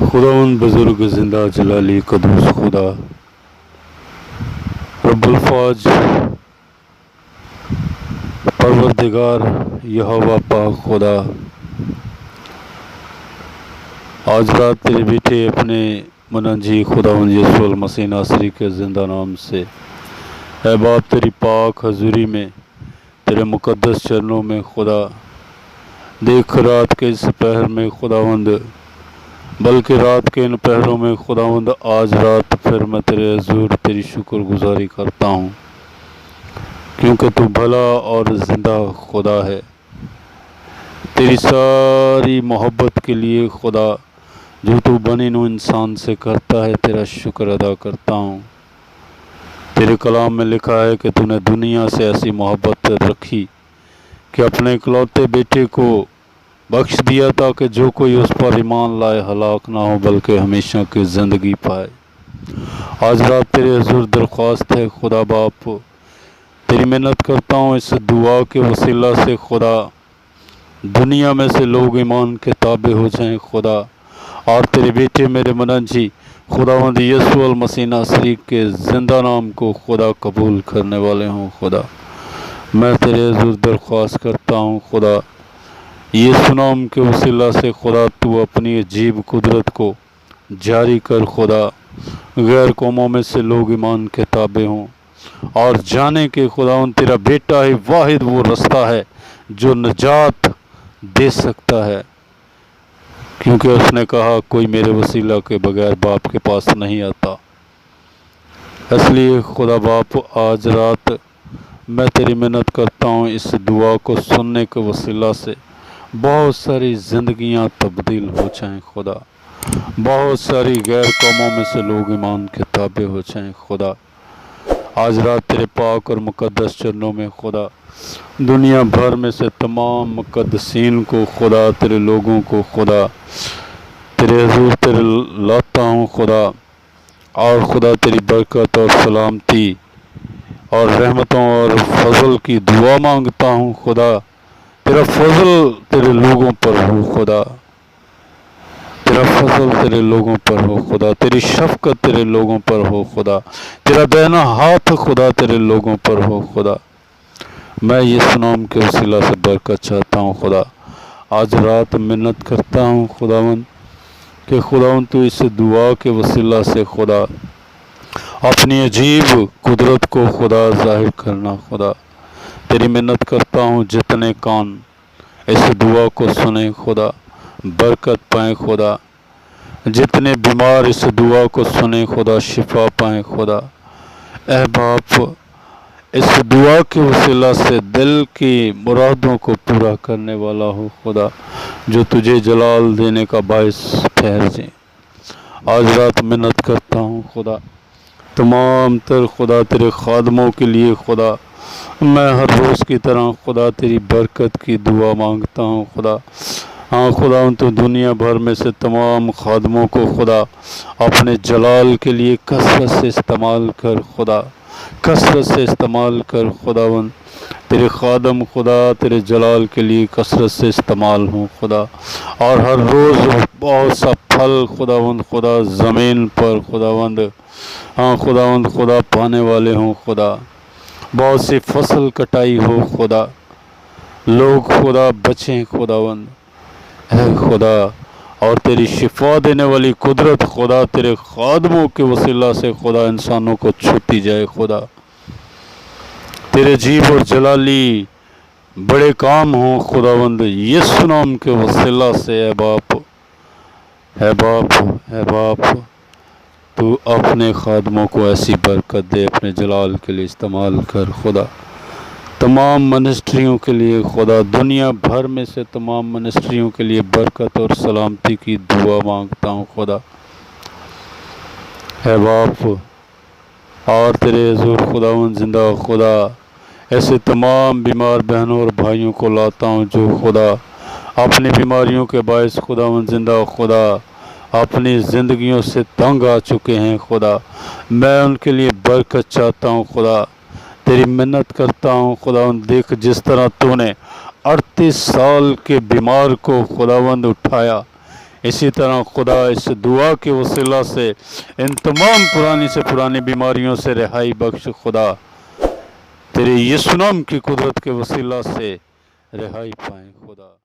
خداوند بزرگ زندہ جلالی قدوس خدا رب الفاظ پروردگار یہوہ پاک خدا، آج رات تیرے بیٹے اپنے منجی خداوند یسوع المسیح ناصری کے زندہ نام سے اے باپ تیری پاک حضوری میں، تیرے مقدس چرنوں میں خدا، دیکھ رات کے اس پہر میں خداوند، بلکہ رات کے ان پہروں میں خداوند، آج رات پھر میں تیرے حضور تیری شکر گزاری کرتا ہوں، کیونکہ تو بھلا اور زندہ خدا ہے۔ تیری ساری محبت کے لیے خدا جو تو بنی نو انسان سے کرتا ہے، تیرا شکر ادا کرتا ہوں۔ تیرے کلام میں لکھا ہے کہ تو نے دنیا سے ایسی محبت رکھی کہ اپنے اکلوتے بیٹے کو بخش دیا تاکہ جو کوئی اس پر ایمان لائے ہلاک نہ ہو بلکہ ہمیشہ کی زندگی پائے۔ آج رات تیرے حضور درخواست ہے خدا باپ، تیری منت کرتا ہوں اس دعا کے وسیلہ سے خدا، دنیا میں سے لوگ ایمان کے تابع ہو جائیں خدا، اور تیرے بیٹے میرے منجی خداوند یسوع المسیح ناصری کے زندہ نام کو خدا قبول کرنے والے ہوں خدا۔ میں تیرے حضور درخواست کرتا ہوں خدا، یسوع نام کے وسیلہ سے خدا تو اپنی عجیب قدرت کو جاری کر خدا، غیر قوموں میں سے لوگ ایمان کے تابع ہوں اور جانے کہ خداوند تیرا بیٹا ہی واحد وہ رستہ ہے جو نجات دے سکتا ہے، کیونکہ اس نے کہا کوئی میرے وسیلہ کے بغیر باپ کے پاس نہیں آتا۔ اس لیے خدا باپ آج رات میں تیری منت کرتا ہوں اس دعا کو سننے کے وسیلہ سے بہت ساری زندگیاں تبدیل ہو جائیں خدا، بہت ساری غیر قوموں میں سے لوگ ایمان کے تابع ہو جائیں خدا۔ آج رات تیرے پاک اور مقدس چرنوں میں خدا، دنیا بھر میں سے تمام مقدسین کو خدا، تیرے لوگوں کو خدا، تیرے حضور تیرے لاتا ہوں خدا، اور خدا تیری برکت اور سلامتی اور رحمتوں اور فضل کی دعا مانگتا ہوں خدا۔ تیرا فضل تیرے لوگوں پر ہو خدا، تیرا فضل تیرے لوگوں پر ہو خدا، تیری شفقت تیرے لوگوں پر ہو خدا، تیرا دہنا ہاتھ خدا تیرے لوگوں پر ہو خدا۔ میں یسوع نام کے وسیلہ سے برکت چاہتا ہوں خدا۔ آج رات منت کرتا ہوں خداوند کہ خداوند تو اس دعا کے وسیلہ سے خدا اپنی عجیب قدرت کو خدا ظاہر کرنا خدا۔ تیری منت کرتا ہوں جتنے کان اس دعا کو سنیں خدا، برکت پائیں خدا، جتنے بیمار اس دعا کو سنیں خدا، شفا پائیں خدا۔ اے باپ، اس دعا کے وسیلہ سے دل کی مرادوں کو پورا کرنے والا ہو خدا، جو تجھے جلال دینے کا باعث ٹھہر جائیں۔ آج رات منت کرتا ہوں خدا، تمام تر خدا تیرے خادموں کے لیے خدا، میں ہر روز کی طرح خدا تیری برکت کی دعا مانگتا ہوں خدا۔ ہاں خدا، تو دنیا بھر میں سے تمام خادموں کو خدا اپنے جلال کے لیے کثرت سے استعمال کر خدا، کثرت سے استعمال کر خداوند۔ تیرے خادم خدا تیرے جلال کے لیے کثرت سے استعمال ہوں خدا، اور ہر روز بہت سا پھل خداوند خدا زمین پر خداوند، ہاں خداوند خدا پانے والے ہوں خدا، بہت سی فصل کٹائی ہو خدا، لوگ خدا بچیں خداوند۔ اے خدا، اور تیری شفا دینے والی قدرت خدا تیرے خادموں کے وسیلہ سے خدا انسانوں کو چھوتی جائے خدا۔ تیرے عجیب اور جلالی بڑے کام ہوں خداوند یسوع نام کے وسیلہ سے۔ اے باپ، اے باپ، اے باپ، تو اپنے خادموں کو ایسی برکت دے، اپنے جلال کے لیے استعمال کر خدا۔ تمام منسٹریوں کے لیے خدا، دنیا بھر میں سے تمام منسٹریوں کے لیے برکت اور سلامتی کی دعا مانگتا ہوں خدا۔ اے باپ، اور تیرے حضور خداوند زندہ خدا، ایسے تمام بیمار بہنوں اور بھائیوں کو لاتا ہوں جو خدا اپنی بیماریوں کے باعث خداوند زندہ خدا اپنی زندگیوں سے تنگ آ چکے ہیں خدا۔ میں ان کے لیے برکت چاہتا ہوں خدا، تیری منت کرتا ہوں خداوند۔ دیکھ جس طرح تو نے 38 سال کے بیمار کو خداوند اٹھایا، اسی طرح خدا اس دعا کے وسیلہ سے ان تمام پرانی سے پرانی بیماریوں سے رہائی بخش خدا، تیرے یسوع نام کی قدرت کے وسیلہ سے رہائی پائیں خدا۔